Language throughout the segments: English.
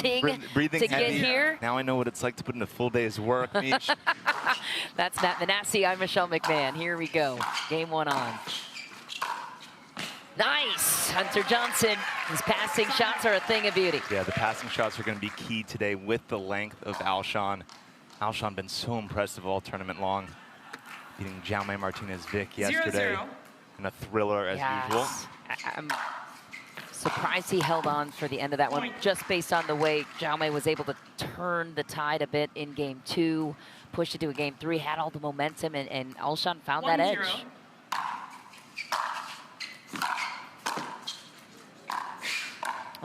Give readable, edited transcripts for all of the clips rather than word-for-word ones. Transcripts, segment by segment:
daunting breathing to heavy. get here. Now I know what it's like to put in a full day's work, Mish. That's Matt Manassi. I'm Michelle McMahon. Here we go. Game 1 on. Nice. Hunter Johnson. His passing shots are a thing of beauty. Yeah, the passing shots are going to be key today with the length of Alshon. Alshon been so impressive all tournament long. Beating Jaume Martinez-Vic yesterday 0-0. in a thriller as usual. I'm surprised he held on for the end of that one, just based on the way Jaume was able to turn the tide a bit in game 2, pushed it to a game 3, had all the momentum, and Alshon found that edge.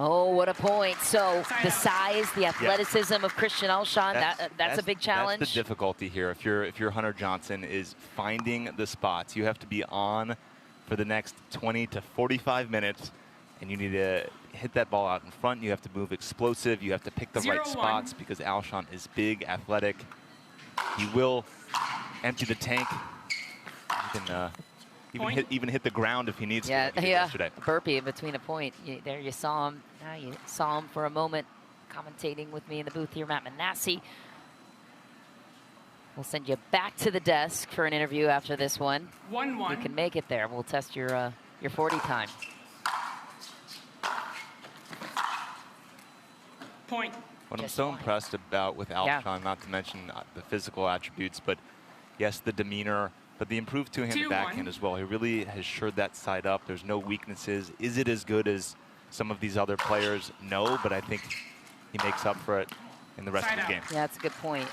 Oh, what a point. So the size, the athleticism of Christian Alshon, that's a big challenge. That's the difficulty here. If you're Hunter Johnson, is finding the spots. You have to be on for the next 20 to 45 minutes, and you need to hit that ball out in front. You have to move explosive. You have to pick the right spots because Alshon is big, athletic. He will empty the tank. He can even hit the ground if he needs to. Yesterday. Burpee in between a point. There you saw him. You saw him for a moment commentating with me in the booth here, Matt Manassi. We'll send you back to the desk for an interview after this one. 1-1. You can make it there. We'll test your 40 time. Point. What I'm so impressed about with Alshon, not to mention the physical attributes, but yes, the demeanor, but the improved two-handed backhand as well. He really has shored that side up. There's no weaknesses. Is it as good as some of these other players? No, but I think he makes up for it in the rest of the game. Yeah, that's a good point.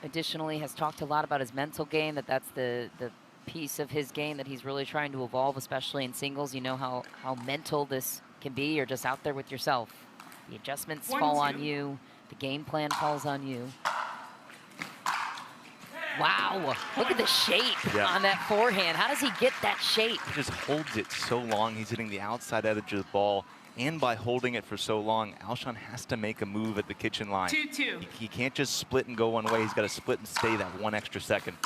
Additionally, has talked a lot about his mental game, that's the piece of his game that he's really trying to evolve, especially in singles. You know how mental this can be. You're just out there with yourself. The adjustments fall on you. The game plan falls on you. Wow, look at the shape on that forehand. How does he get that shape? He just holds it so long. He's hitting the outside edge of the ball. And by holding it for so long, Alshon has to make a move at the kitchen line. 2-2. He can't just split and go one way. He's got to split and stay that 1 extra second.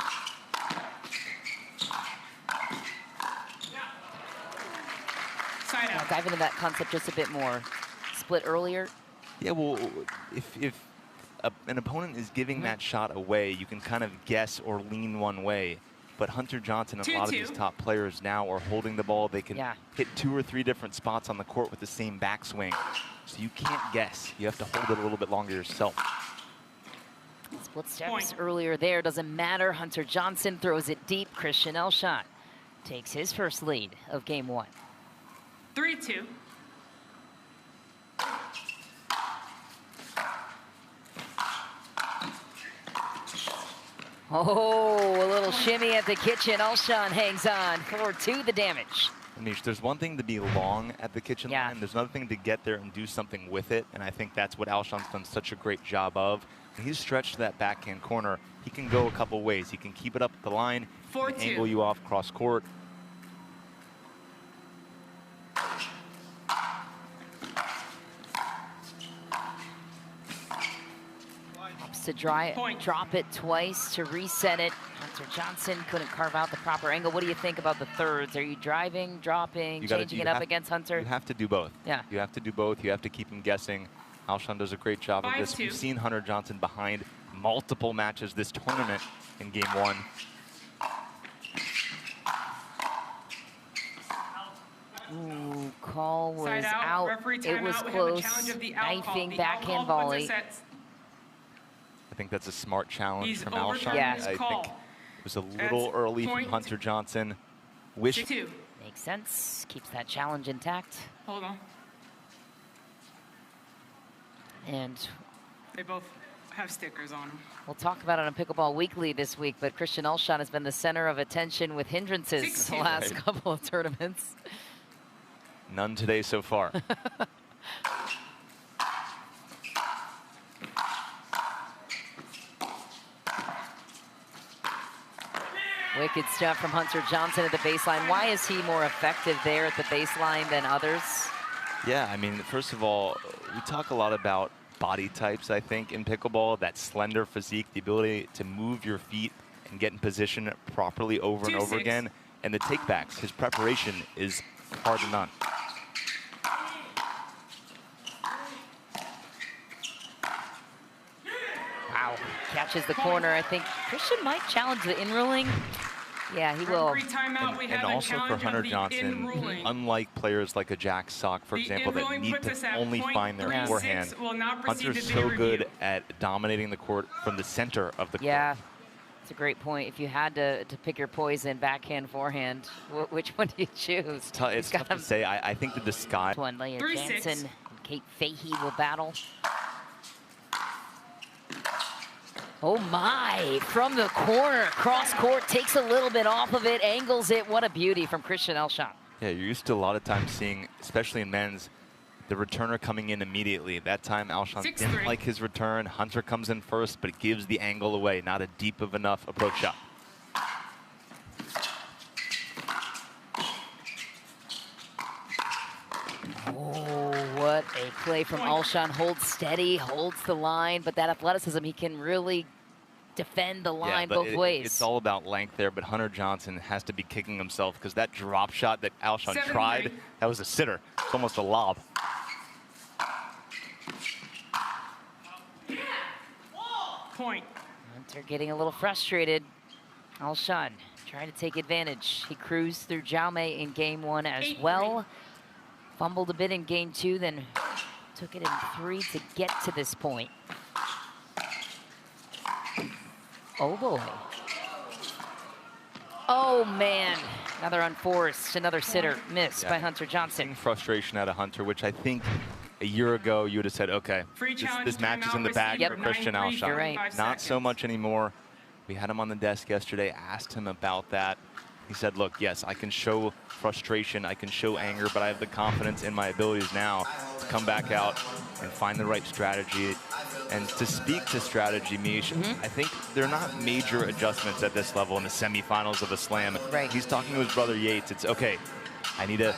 Side out. Dive into that concept just a bit more. Split earlier. Yeah, well, if an opponent is giving that shot away, you can kind of guess or lean one way. But Hunter Johnson and a lot of these top players now are holding the ball. They can hit 2 or 3 different spots on the court with the same backswing. So you can't guess. You have to hold it a little bit longer yourself. Split steps earlier there. Doesn't matter. Hunter Johnson throws it deep. Christian Alshon takes his first lead of game 1. 3-2. Oh, a little shimmy at the kitchen. Alshon hangs on. 4-2 the damage. Amish, there's one thing to be long at the kitchen line. There's another thing to get there and do something with it. And I think that's what Alshon's done such a great job of. When he's stretched that backhand corner, he can go a couple ways. He can keep it up at the line, angle you off cross court. To drop it twice to reset it. Hunter Johnson couldn't carve out the proper angle. What do you think about the thirds? Are you driving, dropping, changing it up against Hunter? You have to do both. Yeah. You have to do both. You have to keep him guessing. Alshon does a great job of this. We've seen Hunter Johnson behind multiple matches this tournament in game 1. Ooh, call was out. It was close. Knifing backhand volley. I think that's a smart challenge from Alshon. Yeah. I think it was a little early from Hunter Johnson. Makes sense. Keeps that challenge intact. Hold on. And they both have stickers on them. We'll talk about it on Pickleball Weekly this week, but Christian Alshon has been the center of attention with hindrances the last couple of tournaments. None today so far. Wicked stuff from Hunter Johnson at the baseline. Why is he more effective there at the baseline than others? Yeah, I mean, first of all, we talk a lot about body types, I think, in pickleball. That slender physique, the ability to move your feet and get in position properly over and over again. And the takebacks, his preparation is hard to none. Wow, catches the corner. I think Christian might challenge the in ruling. Yeah, he will. Referee timeout. We And have a also for challenge Hunter of the Johnson, in-ruling. unlike players like a Jack Sock, for The example, that in-ruling need puts us to at only find their 0.36, forehand, will not proceed Hunter's to video so good review. at dominating the court from the center of the court. Yeah, it's a great point. If you had to pick your poison, backhand, forehand, which one do you choose? It's tough to say. I think the disguise. One, Leah 3-6. Jansen and Kate Fahey will battle. Oh my, from the corner, cross court, takes a little bit off of it, angles it. What a beauty from Christian Alshon. Yeah, you're used to a lot of times seeing, especially in men's, the returner coming in immediately. That time, Alshon 6-3. didn't like his return. Hunter comes in first, but gives the angle away. Not a deep of enough approach shot. Oh, what a play from Alshon. Holds steady, holds the line, but that athleticism, he can really defend the line both ways. It's all about length there, but Hunter Johnson has to be kicking himself because that drop shot that Alshon 7-3. tried, that was a sitter. It's almost a lob. Point. Hunter getting a little frustrated. Alshon trying to take advantage. He cruised through Jaume in game 1 as 8-3. well. Fumbled a bit in game 2, then took it in 3 to get to this point. Oh boy. Oh man, another unforced, another sitter miss by Hunter Johnson. Frustration out of Hunter, which I think a year ago you would have said, okay, this match is in the bag for Christian Alshon. You're right. Not so much anymore. We had him on the desk yesterday, asked him about that. He said, look, yes, I can show frustration, I can show anger, but I have the confidence in my abilities now to come back out and find the right strategy. And to speak to strategy, Mish, I think they're not major adjustments at this level in the semifinals of a slam. Right. He's talking to his brother Yates. It's, okay, I need to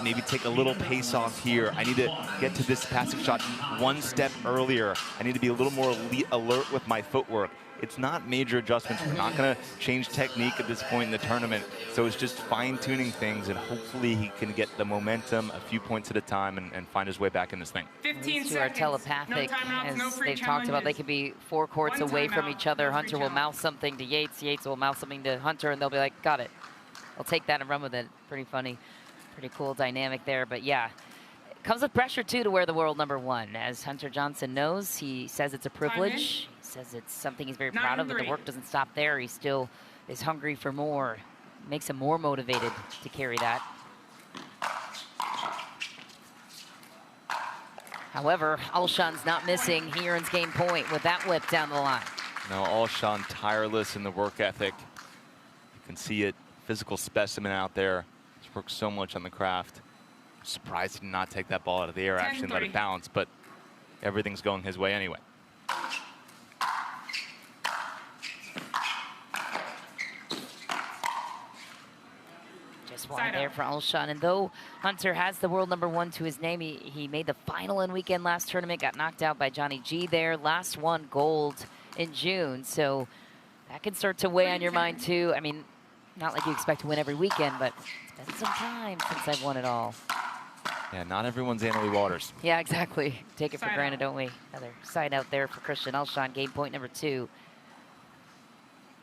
maybe take a little pace off here. I need to get to this passing shot one step earlier. I need to be a little more alert with my footwork. It's not major adjustments. We're not going to change technique at this point in the tournament. So it's just fine-tuning things, and hopefully he can get the momentum a few points at a time and find his way back in this thing. 15 These two seconds. are telepathic, No timeouts, as no free they've talked about. They challenges. could be 4 courts One away from timeout, each other. no free Hunter will challenge. mouth something to Yates. Yates will mouth something to Hunter, and they'll be like, got it. I'll take that and run with it. Pretty funny, pretty cool dynamic there. But yeah, it comes with pressure, too, to wear the world #1. As Hunter Johnson knows, he says it's a privilege. He says it's something he's very proud of, but the 9-3. work doesn't stop there. He still is hungry for more. Makes him more motivated to carry that. However, Alshon's not missing. He earns game point with that whip down the line. No, Alshon tireless in the work ethic. You can see it, physical specimen out there. He's worked so much on the craft. Surprised he did not take that ball out of the air, actually, and let it 10-3. bounce, but everything's going his way anyway. Just wide there for Alshon. And though Hunter has the world #1 to his name, he made the final in weekend last tournament, got knocked out by Johnny G there. Last won gold in June, so that can start to weigh on your mind too. I mean, not like you expect to win every weekend, but it's been some time since I've won it all. Yeah, not everyone's Annalie Waters. Yeah, exactly. Take it for Side granted, out. don't we? Another side out there for Christian Alshon, game point #2.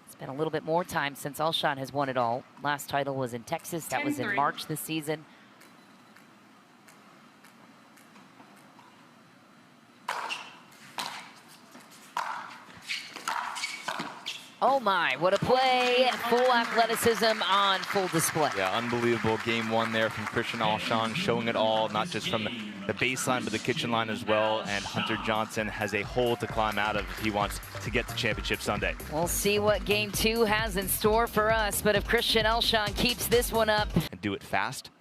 It's been a little bit more time since Alshon has won it all. Last title was in Texas. That was in 10-3. March this season. Oh my, what a play. Full athleticism on full display. Yeah, unbelievable game 1 there from Christian Alshon, showing it all, not just from the baseline, but the kitchen line as well. And Hunter Johnson has a hole to climb out of if he wants to get to Championship Sunday. We'll see what game 2 has in store for us, but if Christian Alshon keeps this one up. And do it fast.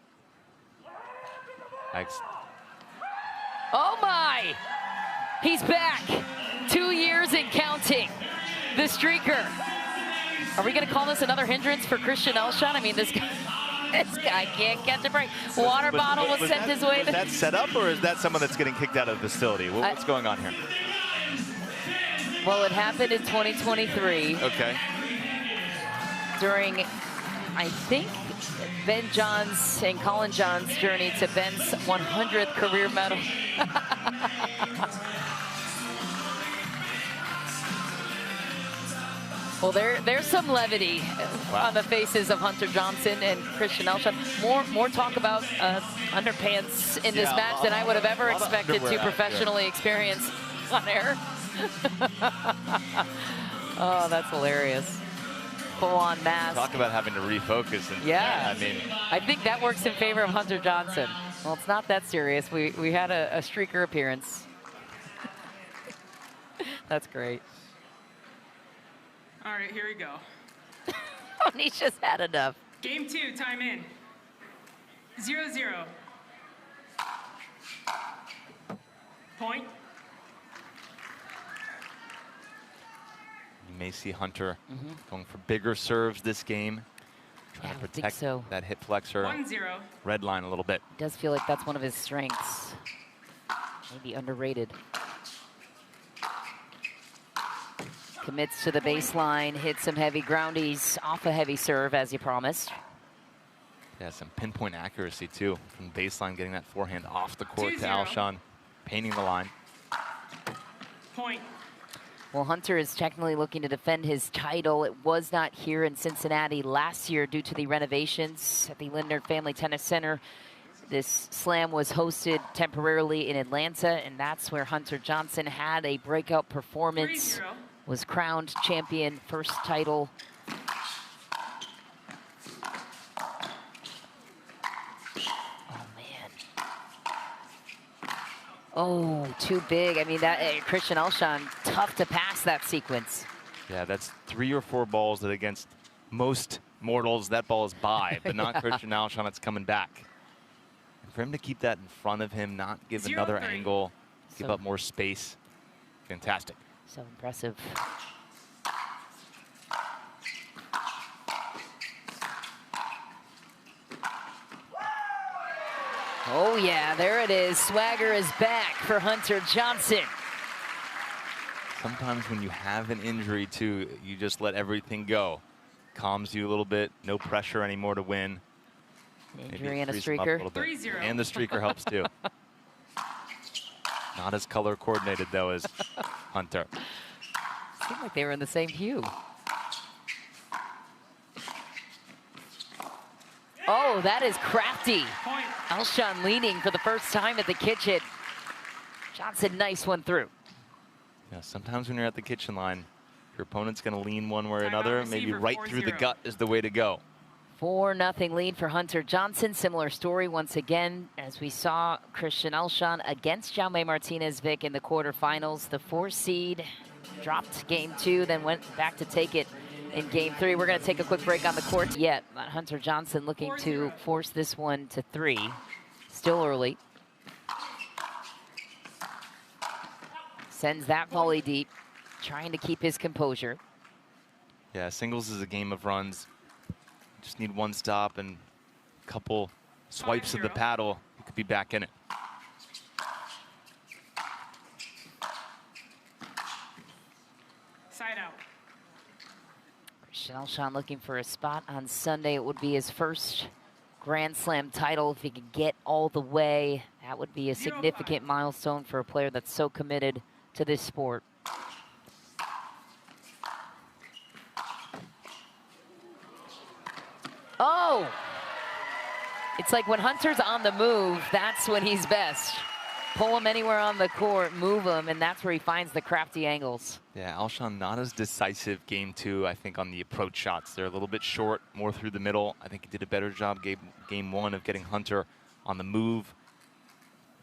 Thanks. Oh my, he's back. 2 years and counting. The streaker. Are we gonna call this another hindrance for Christian Alshon? I mean, this guy can't catch a break. Water bottle was sent his way. Was that set up, or is that someone that's getting kicked out of the facility? What's going on here? Well, it happened in 2023 Okay. during, I think, Ben John's and Colin John's journey to Ben's 100th career medal. Well, there's some levity on the faces of Hunter Johnson and Christian Alshon. More talk about underpants in this match than I would have ever expected to professionally experience on air. Oh, that's hilarious. Full-on mask. Talk about having to refocus. And, yeah, I mean, I think that works in favor of Hunter Johnson. Well, it's not that serious. We had a streaker appearance. That's great. All right, here we go. Nisha's had enough. Game 2, time in. 0-0. Point. you may see Hunter going for bigger serves this game. Trying to protect that hip flexor 1-0. red line a little bit. It does feel like that's one of his strengths. Maybe underrated. Commits to the baseline, hits some heavy groundies off a heavy serve, as you promised. Yeah, some pinpoint accuracy, too, from the baseline, getting that forehand off the court to 2-0. Alshon, painting the line. Point. Well, Hunter is technically looking to defend his title. It was not here in Cincinnati last year due to the renovations at the Lindner Family Tennis Center. This slam was hosted temporarily in Atlanta, and that's where Hunter Johnson had a breakout performance. 3-0. Was crowned champion, first title. Oh, man. Oh, too big. I mean, that Christian Alshon, tough to pass that sequence. Yeah, that's 3 or 4 balls that against most mortals, that ball is by, but not Christian Alshon, it's coming back. And for him to keep that in front of him, not give another 0-3. angle, give So- up more space, fantastic. So impressive. Oh yeah, there it is. Swagger is back for Hunter Johnson. Sometimes when you have an injury too, you just let everything go. Calms you a little bit, no pressure anymore to win. Maybe Injury and a frees him up streaker. little bit. 3-0. And the streaker helps too. Not as color coordinated though as Hunter. Seemed like they were in the same hue. Oh, that is crafty. Point. Alshon leaning for the first time at the kitchen. Johnson, nice one through. Yeah, sometimes when you're at the kitchen line, your opponent's going to lean one way or Timeout another. Maybe receiver, right through the 4-0. gut is the way to go. 4-0 lead for Hunter Johnson. Similar story once again as we saw Christian Alshon against Jaume Martinez-Vic in the quarterfinals. The 4 seed dropped game 2, then went back to take it in game 3. We're going to take a quick break on the court yet. But Hunter Johnson looking to 4-0. force this one to 3. Still early. Sends that volley deep, trying to keep his composure. Yeah, singles is a game of runs. Just need one stop and a couple swipes of the 5-0. paddle. You could be back in it. Side out. Christian Alshon looking for a spot on Sunday. It would be his first Grand Slam title. If he could get all the way, that would be a 0-5. significant milestone for a player that's so committed to this sport. Oh! It's like when Hunter's on the move, that's when he's best. Pull him anywhere on the court, move him, and that's where he finds the crafty angles. Yeah, Alshon not as decisive game 2, I think, on the approach shots. They're a little bit short, more through the middle. I think he did a better job game 1 of getting Hunter on the move,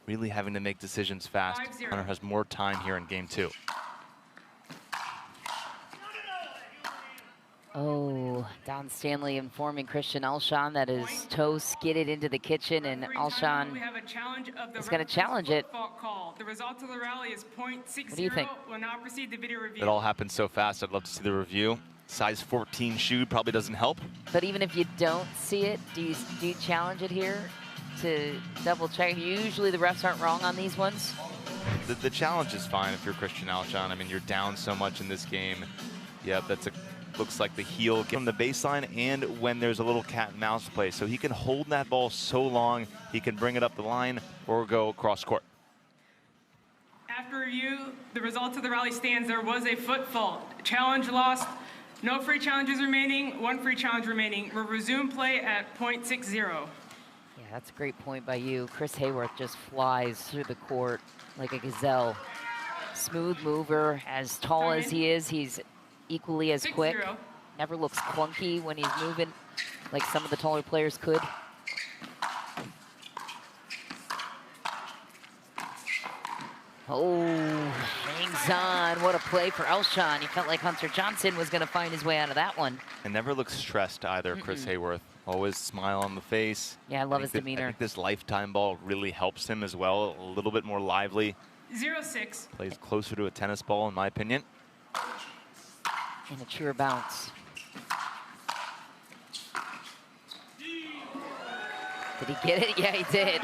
really having to make decisions fast. 5-0. Hunter has more time here in game 2. Oh, Don Stanley informing Christian Alshon that his toe skidded into the kitchen, and Alshon We have a challenge of the is gonna referee's challenge it. foot fault call. The result of the rally is .60. What do you think? Will now proceed to video review. It all happened so fast, I'd love to see the review. Size 14 shoe probably doesn't help. But even if you don't see it, do you challenge it here to double check? Usually the refs aren't wrong on these ones. The challenge is fine if you're Christian Alshon. I mean, you're down so much in this game. Yep, looks like the heel from the baseline and when there's a little cat and mouse play. So he can hold that ball so long, he can bring it up the line or go cross court. After review, the result of the rally stands. There was a foot fault. Challenge lost No free challenges remaining, 1 free challenge remaining. We'll resume play at .60. Yeah, that's a great point by you. Chris Hayworth just flies through the court like a gazelle. Smooth mover, as tall as he is, he's equally as quick. 6-0. Never looks clunky when he's moving like some of the taller players could. Oh, hangs on. What a play for Alshon. He felt like Hunter Johnson was going to find his way out of that one. And never looks stressed either, Chris Hayworth. Always smile on the face. Yeah, I love his demeanor. I think this lifetime ball really helps him as well. A little bit more lively. 0-6. Plays closer to a tennis ball, in my opinion. And a truer bounce. Did he get it? Yeah, he did.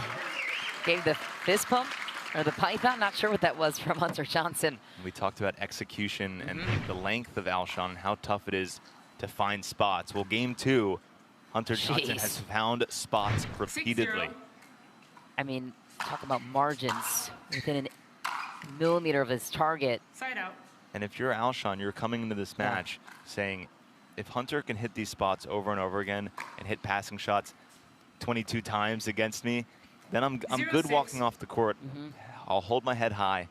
Gave the fist pump or the python. Not sure what that was from Hunter Johnson. We talked about execution and the length of Alshon and how tough it is to find spots. Well, game 2, Hunter Johnson has found spots repeatedly. 6-0. I mean, talk about margins within a millimeter of his target. Side out. And if you're Alshon, you're coming into this match saying, if Hunter can hit these spots over and over again and hit passing shots 22 times against me, then I'm good 0-6. walking off the court. I'll hold my head high.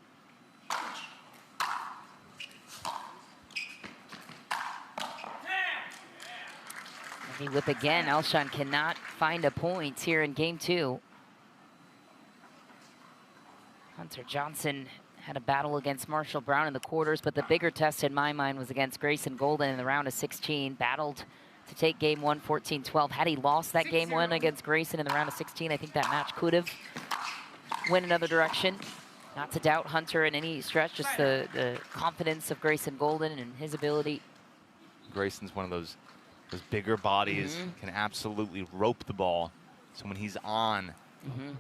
Heavy whip again. Alshon cannot find a point here in game 2. Hunter Johnson had a battle against Marshall Brown in the quarters, but the bigger test in my mind was against Grayson Golden in the round of 16. Battled to take game 1, 14-12. Had he lost that game 1 against Grayson in the round of 16, I think that match could have went another direction. Not to doubt Hunter in any stretch, just the confidence of Grayson Golden and his ability. Grayson's one of those bigger bodies, can absolutely rope the ball. So when he's on,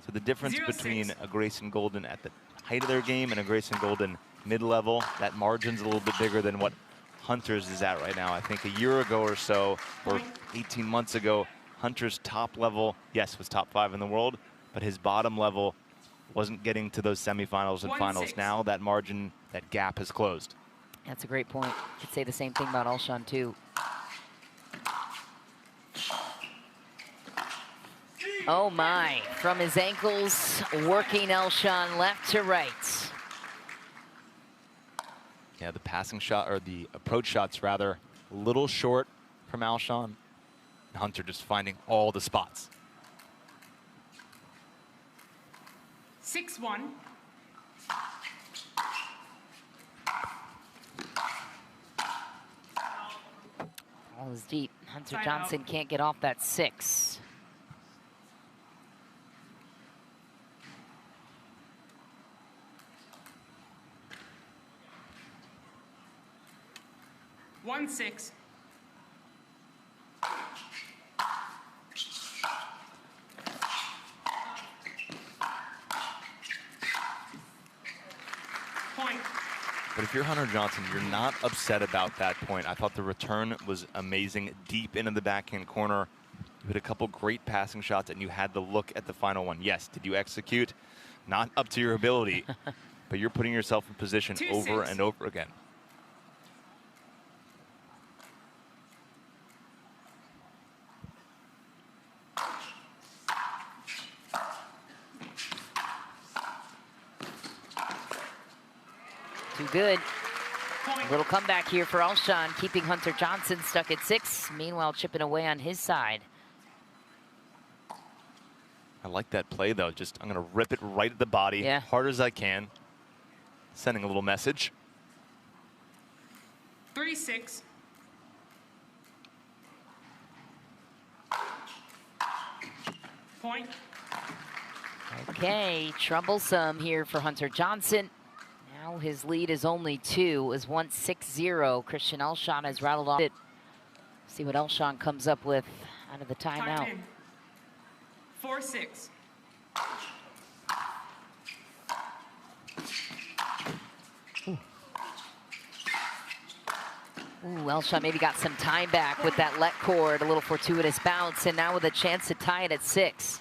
so the difference 0-6. between a Grayson Golden at the height of their game and a Grayson Golden mid-level, that margin's a little bit bigger than what Hunter's is at right now. I think a year ago or so, or 18 months ago, Hunter's top level, yes, was top 5 in the world, but his bottom level wasn't getting to those semifinals and finals. 1-6. Now that margin, that gap has closed. That's a great point. Could say the same thing about Alshon too. Oh my, from his ankles, working Alshon left to right. Yeah, the passing shot, or the approach shots rather, a little short from Alshon. Hunter just finding all the spots. 6-1. Ball is deep. Hunter Side Johnson out. can't get off that 6. One 6. Point. But if you're Hunter Johnson, you're not upset about that point. I thought the return was amazing, deep into the backhand corner. You had a couple great passing shots, and you had the look at the final one. Yes, did you execute? Not up to your ability, but you're putting yourself in position 2-6. over and over again. Too good. Point. A little comeback here for Alshon, keeping Hunter Johnson stuck at 6. Meanwhile, chipping away on his side. I like that play, though. Just, I'm going to rip it right at the body, hard as I can. Sending a little message. 3-6. Point. Okay, troublesome here for Hunter Johnson. Now his lead is only 2, is 1-6-0. Christian Alshon has rattled off it. See what Alshon comes up with out of the timeout. Time in. 4-6. Ooh, Alshon maybe got some time back with that let cord, a little fortuitous bounce, and now with a chance to tie it at 6.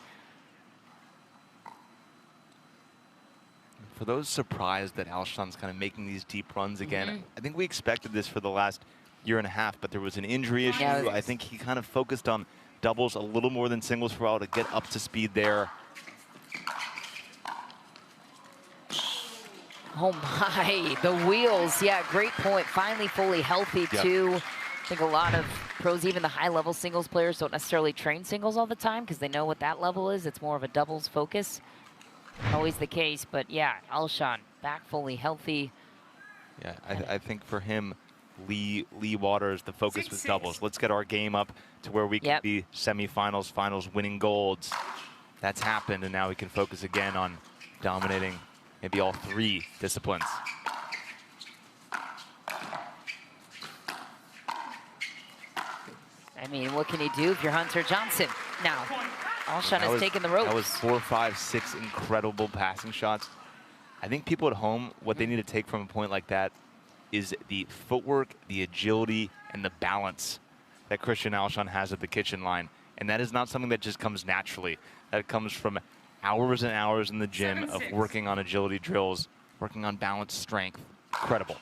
For those surprised that Alshon's kind of making these deep runs again, I think we expected this for the last year and a half, but there was an injury issue. Yeah. I think he kind of focused on doubles a little more than singles for a while to get up to speed there. Oh my, the wheels. Yeah, great point. Finally fully healthy too. I think a lot of pros, even the high-level singles players, don't necessarily train singles all the time because they know what that level is. It's more of a doubles focus. Always the case, but yeah, Alshon back fully healthy. Yeah, I think for him, Lee Waters, the focus was doubles. Let's get our game up to where we can be semifinals, finals, winning golds. That's happened, and now we can focus again on dominating maybe all 3 disciplines. I mean, what can you do if you're Hunter Johnson? Now, Alshon has taken the ropes. That was 4, 5, 6 incredible passing shots. I think people at home, what they need to take from a point like that is the footwork, the agility, and the balance that Christian Alshon has at the kitchen line. And that is not something that just comes naturally. That comes from hours and hours in the gym of working on agility drills, working on balance, strength. Incredible.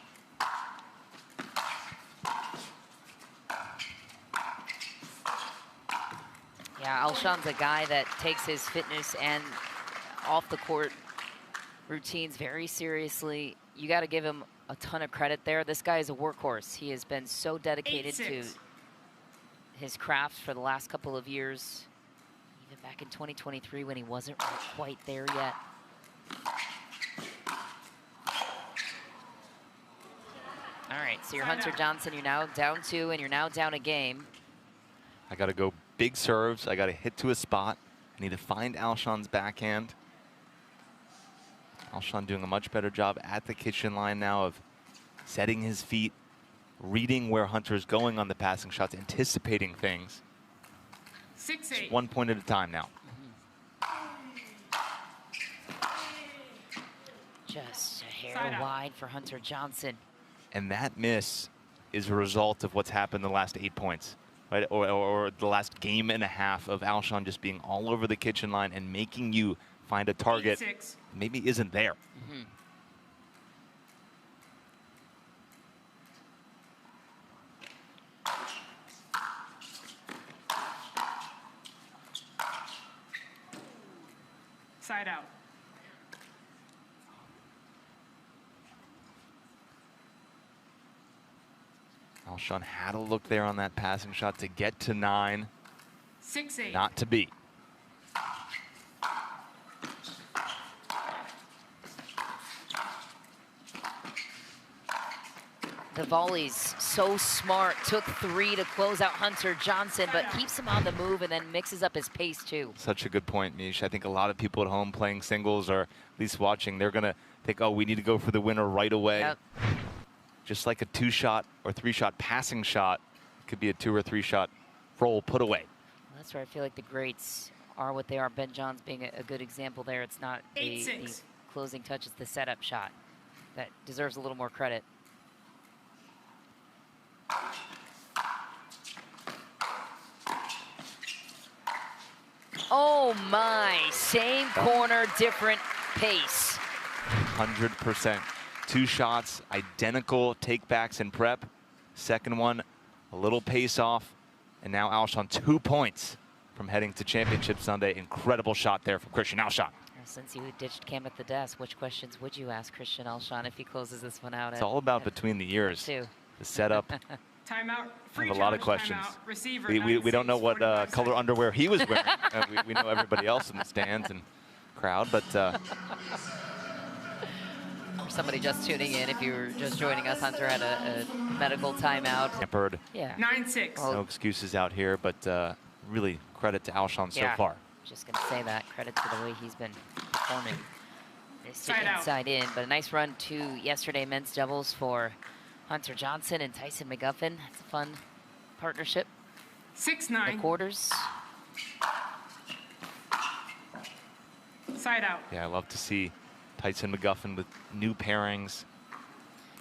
Yeah, Alshon's a guy that takes his fitness and off the court routines very seriously. You got to give him a ton of credit there. This guy is a workhorse. He has been so dedicated to his craft for the last couple of years. Even back in 2023 when he wasn't quite there yet. All right, so you're Hunter Johnson. You're now down 2, and you're now down a game. I got to go big serves. I got to hit to a spot. I need to find Alshon's backhand. Alshon doing a much better job at the kitchen line now of setting his feet, reading where Hunter's going on the passing shots, anticipating things. 6-8. Just 1 point at a time now. Just a hair wide for Hunter Johnson. And that miss is a result of what's happened the last 8 points, right? Or the last game and a half of Alshon just being all over the kitchen line and making you find a target 8-6. maybe isn't there. Side out. Alshon had a look there on that passing shot to get to 9. 6-8. Not to be. The volleys so smart. Took 3 to close out Hunter Johnson, but keeps him on the move and then mixes up his pace too. Such a good point, Mish. I think a lot of people at home playing singles, or at least watching, they're going to think, oh, we need to go for the winner right away. Yep. Just like a 2-shot or 3-shot passing shot, it could be a 2 or 3-shot roll put away. Well, that's where I feel like the greats are what they are. Ben Johns being a good example there. It's not the closing touch, it's the setup shot that deserves a little more credit. Oh my, same corner, different pace. 100%. 2 shots, identical takebacks in prep. Second one, a little pace off. And now Alshon 2 points from heading to championship Sunday. Incredible shot there from Christian Alshon. Since you ditched Cam at the desk, which questions would you ask Christian Alshon if he closes this one out? It's all about between the ears. The setup. Timeout. I have a lot of questions. Receiver, we don't know what color underwear he was wearing. We know everybody else in the stands and crowd, but for somebody just tuning in, if you were just joining us, Hunter had a medical timeout. Tempered. Yeah. 9-6. No excuses out here, but really credit to Alshon so far. Just gonna say that, credit to the way he's been performing. Side inside in, but a nice run to yesterday men's doubles for Hunter Johnson and Tyson McGuffin. That's a fun partnership. 6-9. The quarters. Side out. Yeah, I love to see Tyson McGuffin with new pairings.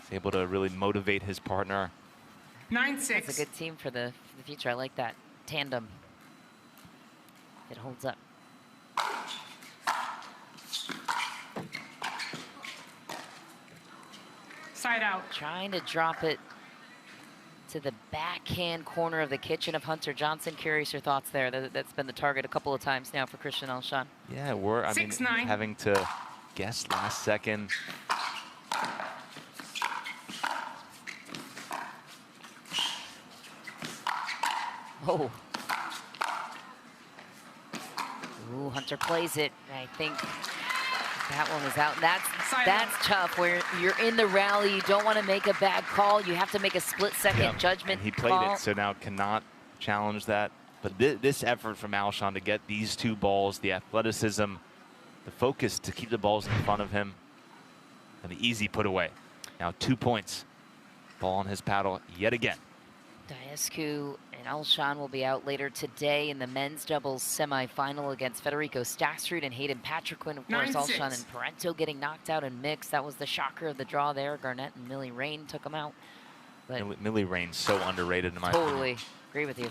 He's able to really motivate his partner. 9-6. It's a good team for the future. I like that tandem. It holds up. Side out. Trying to drop it to the backhand corner of the kitchen of Hunter Johnson. Curious your thoughts there. That's been the target a couple of times now for Christian Alshon. Yeah, I mean, 6-9. having to guess last second. Oh. Ooh, Hunter plays it. I think that one is out. That's tough, where you're in the rally. You don't want to make a bad call. You have to make a split-second judgment and he played call. it, so now cannot challenge that. But this effort from Alshon to get these two balls, the athleticism, the focus to keep the balls in front of him, and the easy put away. Now 2 points. Ball on his paddle yet again. Diascu and Alshon will be out later today in the men's doubles semifinal against Federico Staksrud and Hayden Patriquin. Of course, 9-6. Alshon and Parento getting knocked out in mixed. That was the shocker of the draw there. Garnett and Millie Rain took them out. But Millie Rain's so underrated in my opinion. totally agree with you.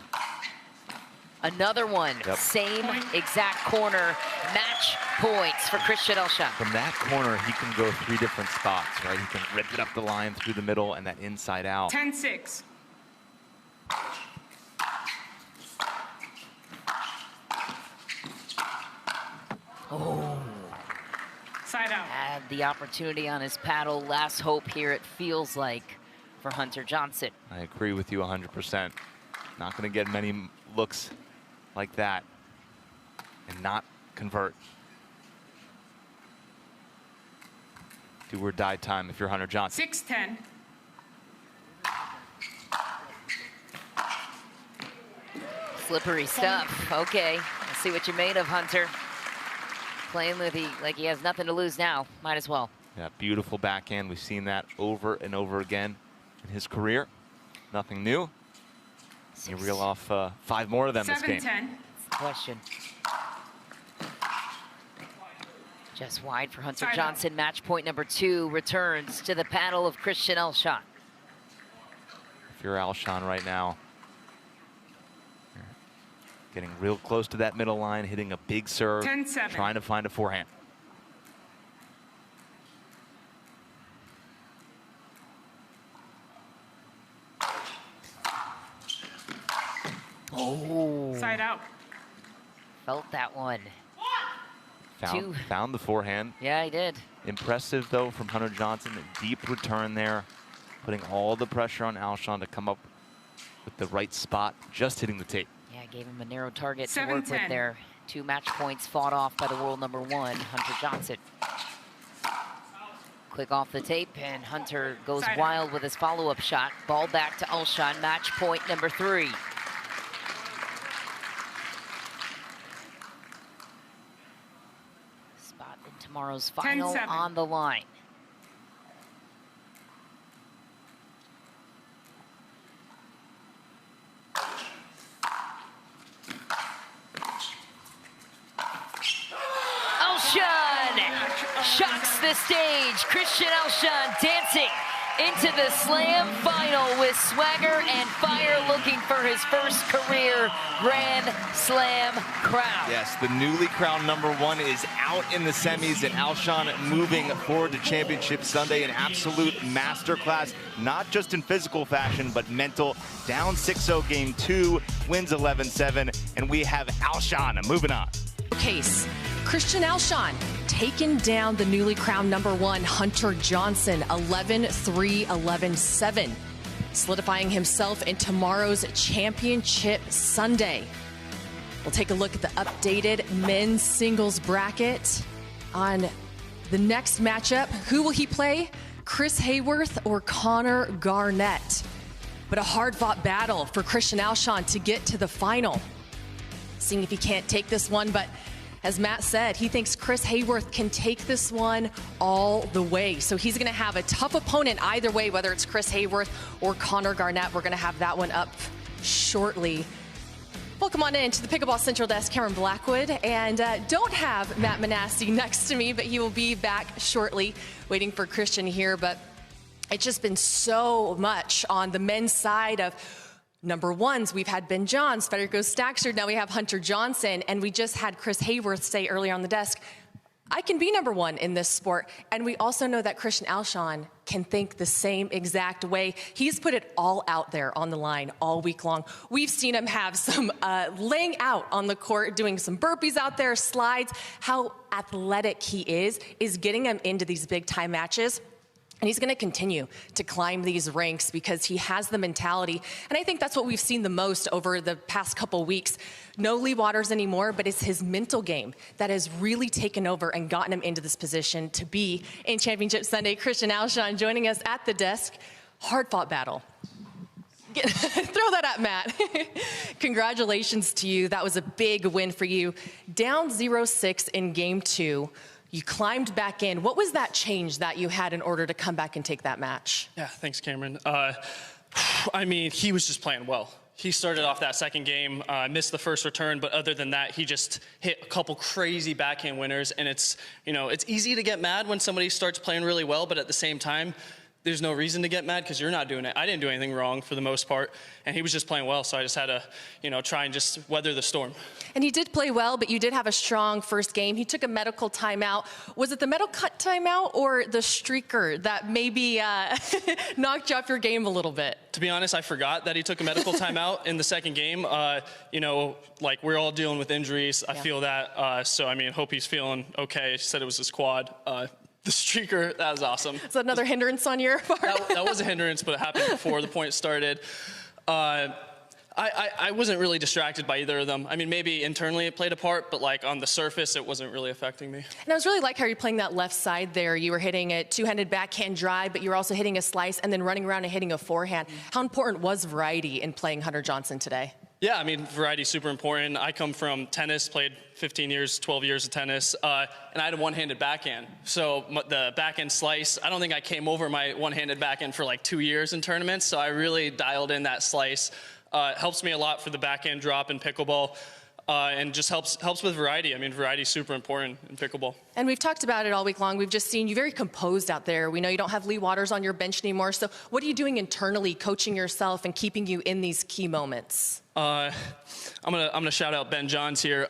Another one, Yep. same exact corner, match points for Christian Alshon. From that corner, he can go 3 different spots, right? He can rip it up the line through the middle and that inside out. 10-6. Oh. Side out. Had the opportunity on his paddle. Last hope here, it feels like, for Hunter Johnson. I agree with you 100%. Not going to get many looks like that and not convert. Do or die time if you're Hunter Johnson. 6-10. Slippery stuff. Okay, let's see what you made of, Hunter. Playing like he has nothing to lose now. Might as well. Yeah, beautiful backhand. We've seen that over and over again in his career. Nothing new. You reel off 5 more of them this game. 7-10. That's the question. Just wide for Hunter Side Johnson. Match point number 2 returns to the paddle of Christian Alshon. If you're Alshon right now, you're getting real close to that middle line, hitting a big serve, 10-7. trying to find a forehand. Oh, Side out. felt that one. Found the forehand. Yeah, he did. Impressive, though, from Hunter Johnson. A deep return there, putting all the pressure on Alshon to come up with the right spot, just hitting the tape. Yeah, gave him a narrow target to work with 7-10. there. 2 match points fought off by the world number 1, Hunter Johnson. Quick off the tape, and Hunter goes Side wild with his follow-up shot. Ball back to Alshon, match point number 3. Spot in tomorrow's final 10-7. on the line. Alshon shocks the stage. Christian Alshon dancing into the slam final with swagger and fire, looking for his first career Grand Slam crown. Yes, the newly crowned number 1 is out in the semis, and Alshon moving forward to Championship Sunday. An absolute masterclass, not just in physical fashion, but mental. Down 6-0 game 2, wins 11-7, and we have Alshon moving on. Case. Christian Alshon taken down the newly crowned number 1 Hunter Johnson 11-3, 11-7, solidifying himself in tomorrow's Championship Sunday. We'll take a look at the updated men's singles bracket. On the next matchup, who will he play? Chris Hayworth or Connor Garnett? But a hard-fought battle for Christian Alshon to get to the final. Seeing if he can't take this one, but as Matt said, he thinks Chris Hayworth can take this one all the way. So he's going to have a tough opponent either way, whether it's Chris Hayworth or Connor Garnett. We're going to have that one up shortly. Welcome on in to the Pickleball Central Desk, Cameron Blackwood. And don't have Matt Manassi next to me, but he will be back shortly, waiting for Christian here. But it's just been so much on the men's side of number 1s. We've had Ben Johns, Federico Staksrud, now we have Hunter Johnson, and we just had Chris Hayworth say earlier on the desk, I can be number one in this sport. And we also know that Christian Alshon can think the same exact way. He's put it all out there on the line all week long. We've seen him have some laying out on the court, doing some burpees out there, slides. How athletic he is getting him into these big time matches. And he's going to continue to climb these ranks because he has the mentality. And I think that's what we've seen the most over the past couple weeks. No Lee Waters anymore, but it's his mental game that has really taken over and gotten him into this position to be in Championship Sunday. Christian Alshon joining us at the desk. Hard-fought battle. Throw that at Matt. Congratulations to you. That was a big win for you. Down 0-6 in game 2. You climbed back in. What was that change that you had in order to come back and take that match? Yeah, thanks, Cameron. I mean, he was just playing well. He started off that second game, missed the first return, but other than that, he just hit a couple crazy backhand winners. And it's easy to get mad when somebody starts playing really well, but at the same time, there's no reason to get mad because you're not doing it. I didn't do anything wrong for the most part, and he was just playing well, so I just had to, try and just weather the storm. And he did play well, but you did have a strong first game. He took a medical timeout. Was it the medical timeout or the streaker that maybe knocked you off your game a little bit? To be honest, I forgot that he took a medical timeout in the second game. Like we're all dealing with injuries. I feel that, so I mean, hope he's feeling okay. He said it was his quad. The streaker, that was awesome. Is that another hindrance on your part? That was a hindrance, but it happened before the point started. I wasn't really distracted by either of them. I mean, maybe internally it played a part, but like on the surface, it wasn't really affecting me. And I was really like how you're playing that left side there. You were hitting a two-handed backhand drive, but you were also hitting a slice and then running around and hitting a forehand. How important was variety in playing Hunter Johnson today? Yeah, I mean, variety is super important. I come from tennis, played 15 years, 12 years of tennis, and I had a one-handed backhand. So the backhand slice, I don't think I came over my one-handed backhand for like 2 years in tournaments, so I really dialed in that slice. It helps me a lot for the backhand drop in pickleball. And just helps with variety. I mean, variety is super important in pickleball. And we've talked about it all week long. We've just seen you very composed out there. We know you don't have Lee Waters on your bench anymore. So what are you doing internally, coaching yourself and keeping you in these key moments? I'm gonna shout out Ben Johns here.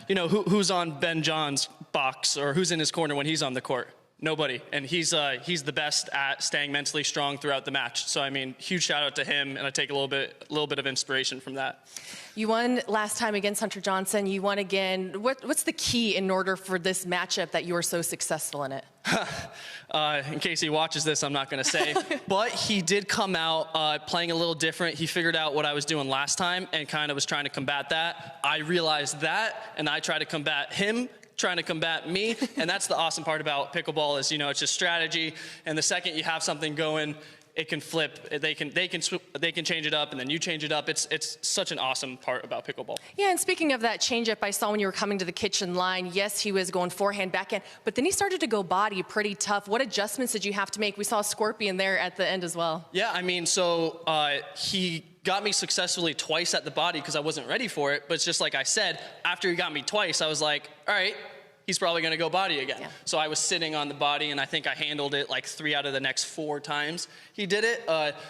Who's on Ben Johns' box or who's in his corner when he's on the court? Nobody, and he's the best at staying mentally strong throughout the match. So I mean, huge shout out to him, and I take a little bit of inspiration from that. You won last time against Hunter Johnson. You won again. What's the key in order for this matchup that you were so successful in it? In case he watches this, I'm not going to say. But he did come out playing a little different. He figured out what I was doing last time and kind of was trying to combat that. I realized that, and I tried to combat him trying to combat me, and that's the awesome part about pickleball is, it's just strategy, and the second you have something going, it can flip. They can change it up, and then you change it up. It's such an awesome part about pickleball. Yeah, and speaking of that change-up, I saw when you were coming to the kitchen line, yes, he was going forehand, backhand, but then he started to go body pretty tough. What adjustments did you have to make? We saw a scorpion there at the end as well. Yeah, I mean, so he got me successfully twice at the body because I wasn't ready for it, but it's just like I said, after he got me twice, I was like, all right, he's probably going to go body again. Yeah. So I was sitting on the body, and I think I handled it like 3 out of the next 4 times he did it.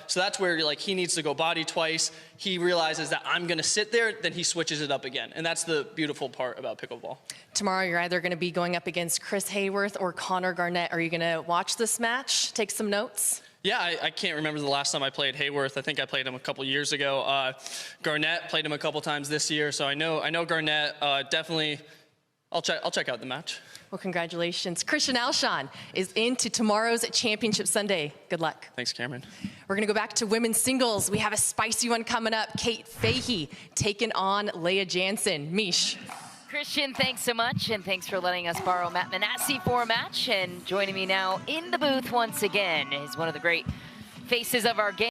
So that's where he needs to go body twice. He realizes that I'm going to sit there, then he switches it up again. And that's the beautiful part about pickleball. Tomorrow you're either going to be going up against Chris Hayworth or Connor Garnett. Are you going to watch this match, take some notes? Yeah, I can't remember the last time I played Hayworth. I think I played him a couple years ago. Garnett, played him a couple times this year. So I know Garnett. Definitely, I'll check out the match. Well, congratulations. Christian Alshon is into tomorrow's Championship Sunday. Good luck. Thanks, Cameron. We're going to go back to women's singles. We have a spicy one coming up. Kate Fahey taking on Leah Jansen. Mish. Christian, thanks so much, and thanks for letting us borrow Matt Manassi for a match. And joining me now in the booth once again is one of the great faces of our game.